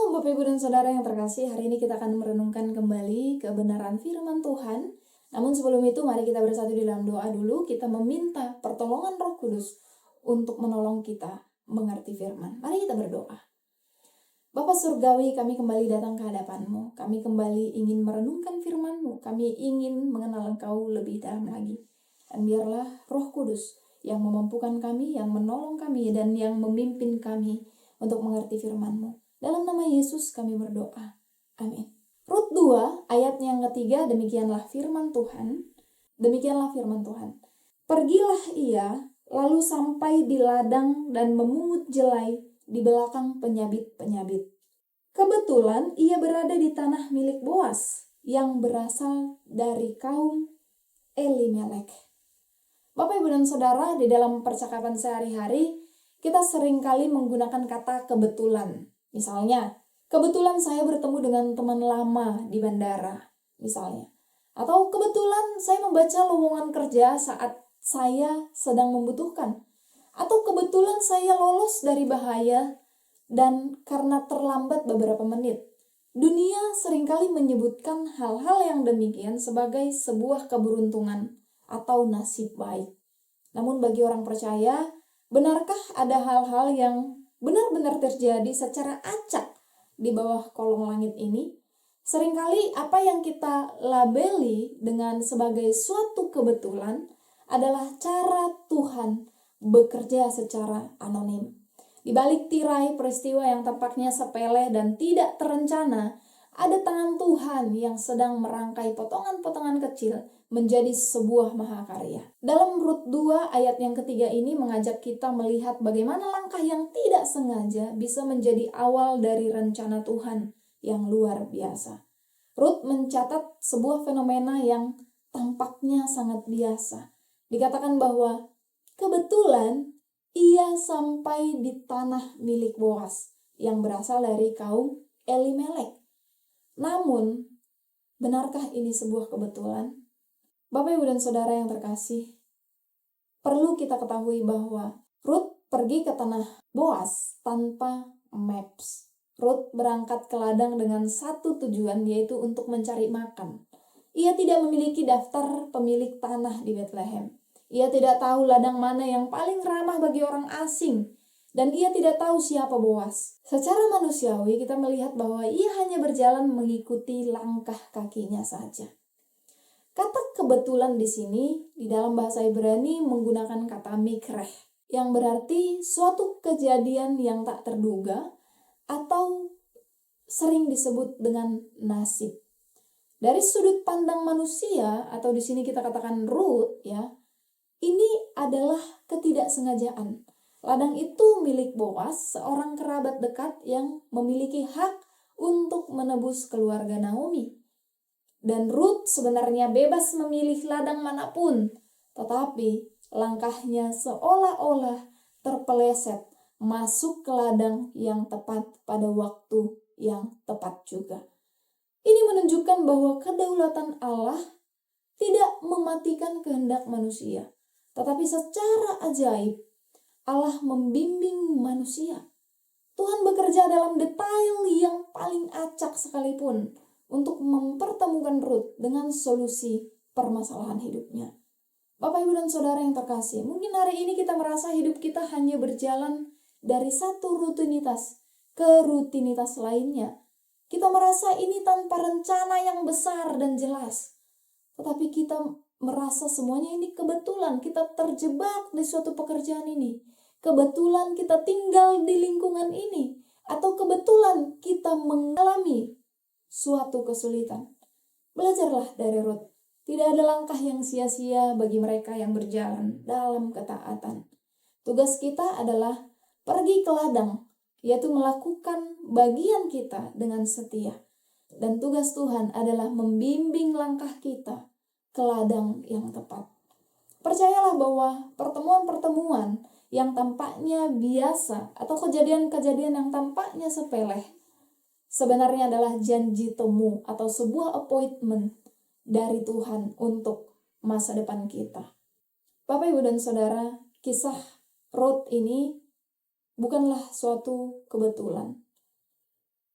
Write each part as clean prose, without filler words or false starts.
Shalom Bapak Ibu dan Saudara yang terkasih, hari ini kita akan merenungkan kembali kebenaran firman Tuhan. Namun sebelum itu mari kita bersatu di dalam doa dulu, kita meminta pertolongan Roh Kudus untuk menolong kita mengerti firman. Mari kita berdoa. Bapa Surgawi, kami kembali datang ke hadapan-Mu. Kami kembali ingin merenungkan firman-Mu. Kami ingin mengenal Engkau lebih dalam lagi. Dan biarlah Roh Kudus yang memampukan kami, yang menolong kami, dan yang memimpin kami untuk mengerti firman-Mu. Dalam nama Yesus kami berdoa. Amin. Rut 2 ayat yang ketiga, demikianlah firman Tuhan. Demikianlah firman Tuhan. Pergilah ia, lalu sampai di ladang dan memungut jelai di belakang penyabit-penyabit. Kebetulan ia berada di tanah milik Boas yang berasal dari kaum Elimelek. Bapak, Ibu, dan Saudara, di dalam percakapan sehari-hari, kita seringkali menggunakan kata kebetulan. Misalnya, kebetulan saya bertemu dengan teman lama di bandara, misalnya. Atau kebetulan saya membaca lowongan kerja saat saya sedang membutuhkan. Atau kebetulan saya lolos dari bahaya dan karena terlambat beberapa menit. Dunia seringkali menyebutkan hal-hal yang demikian sebagai sebuah keberuntungan atau nasib baik. Namun bagi orang percaya, benarkah ada hal-hal yang benar-benar terjadi secara acak di bawah kolong langit ini? Seringkali apa yang kita labeli dengan sebagai suatu kebetulan adalah cara Tuhan bekerja secara anonim. Di balik tirai peristiwa yang tampaknya sepele dan tidak terencana, ada tangan Tuhan yang sedang merangkai potongan-potongan kecil menjadi sebuah mahakarya. Dalam Rut 2 ayat yang ketiga ini mengajak kita melihat bagaimana langkah yang tidak sengaja bisa menjadi awal dari rencana Tuhan yang luar biasa. Rut mencatat sebuah fenomena yang tampaknya sangat biasa. Dikatakan bahwa kebetulan ia sampai di tanah milik Boas yang berasal dari kaum Elimelek. Namun, benarkah ini sebuah kebetulan? Bapak, Ibu, dan Saudara yang terkasih, perlu kita ketahui bahwa Rut pergi ke tanah Boas tanpa maps. Rut berangkat ke ladang dengan satu tujuan, yaitu untuk mencari makan. Ia tidak memiliki daftar pemilik tanah di Bethlehem. Ia tidak tahu ladang mana yang paling ramah bagi orang asing. Dan ia tidak tahu siapa Boas. Secara manusiawi kita melihat bahwa ia hanya berjalan mengikuti langkah kakinya saja. Kata kebetulan di sini di dalam bahasa Ibrani menggunakan kata mikreh yang berarti suatu kejadian yang tak terduga atau sering disebut dengan nasib. Dari sudut pandang manusia atau di sini kita katakan Rut ya, ini adalah ketidaksengajaan. Ladang itu milik Boas, seorang kerabat dekat yang memiliki hak untuk menebus keluarga Naomi. Dan Rut sebenarnya bebas memilih ladang manapun, tetapi langkahnya seolah-olah terpeleset masuk ke ladang yang tepat pada waktu yang tepat juga. Ini menunjukkan bahwa kedaulatan Allah tidak mematikan kehendak manusia, tetapi secara ajaib Allah membimbing manusia. Tuhan bekerja dalam detail yang paling acak sekalipun untuk mempertemukan Rut dengan solusi permasalahan hidupnya. Bapak, Ibu, dan Saudara yang terkasih, mungkin hari ini kita merasa hidup kita hanya berjalan dari satu rutinitas ke rutinitas lainnya. Kita merasa ini tanpa rencana yang besar dan jelas. Tetapi kita merasa semuanya ini kebetulan, kita terjebak di suatu pekerjaan ini. Kebetulan kita tinggal di lingkungan ini. Atau kebetulan kita mengalami suatu kesulitan. Belajarlah dari Rut. Tidak ada langkah yang sia-sia bagi mereka yang berjalan dalam ketaatan. Tugas kita adalah pergi ke ladang, yaitu melakukan bagian kita dengan setia. Dan tugas Tuhan adalah membimbing langkah kita ke ladang yang tepat. Percayalah bahwa pertemuan-pertemuan yang tampaknya biasa atau kejadian-kejadian yang tampaknya sepele sebenarnya adalah janji temu atau sebuah appointment dari Tuhan untuk masa depan kita. Bapak, Ibu, dan Saudara, kisah Rut ini bukanlah suatu kebetulan.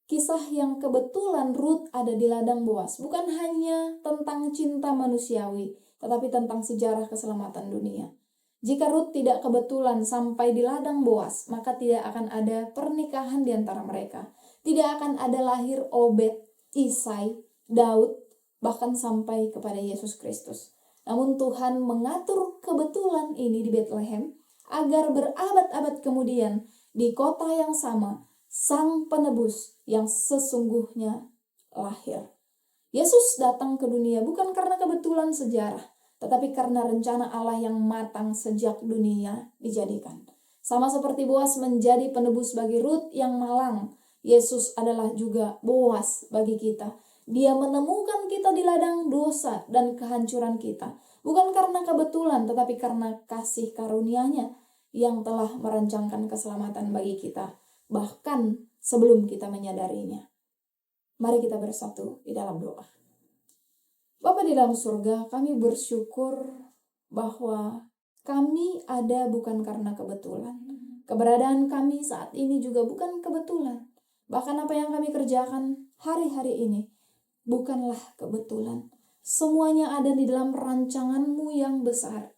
Kisah yang kebetulan Rut ada di ladang Boas bukan hanya tentang cinta manusiawi, tetapi tentang sejarah keselamatan dunia. Jika Rut tidak kebetulan sampai di ladang Boas, maka tidak akan ada pernikahan di antara mereka. Tidak akan ada lahir Obed, Isai, Daud, bahkan sampai kepada Yesus Kristus. Namun Tuhan mengatur kebetulan ini di Bethlehem agar berabad-abad kemudian di kota yang sama, Sang Penebus yang sesungguhnya lahir. Yesus datang ke dunia bukan karena kebetulan sejarah, tetapi karena rencana Allah yang matang sejak dunia dijadikan. Sama seperti Boas menjadi penebus bagi Rut yang malang, Yesus adalah juga Boas bagi kita. Dia menemukan kita di ladang dosa dan kehancuran kita, bukan karena kebetulan, tetapi karena kasih karunia-Nya yang telah merancangkan keselamatan bagi kita, bahkan sebelum kita menyadarinya. Mari kita bersatu di dalam doa. Bapa di dalam surga, kami bersyukur bahwa kami ada bukan karena kebetulan. Keberadaan kami saat ini juga bukan kebetulan. Bahkan apa yang kami kerjakan hari-hari ini bukanlah kebetulan. Semuanya ada di dalam rancangan-Mu yang besar.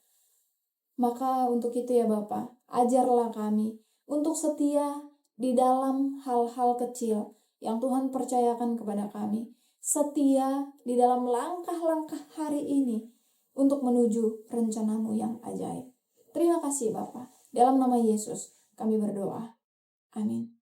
Maka untuk itu ya Bapa, ajarlah kami untuk setia di dalam hal-hal kecil yang Tuhan percayakan kepada kami. Setia di dalam langkah-langkah hari ini untuk menuju rencana-Mu yang ajaib. Terima kasih Bapa. Dalam nama Yesus kami berdoa. Amin.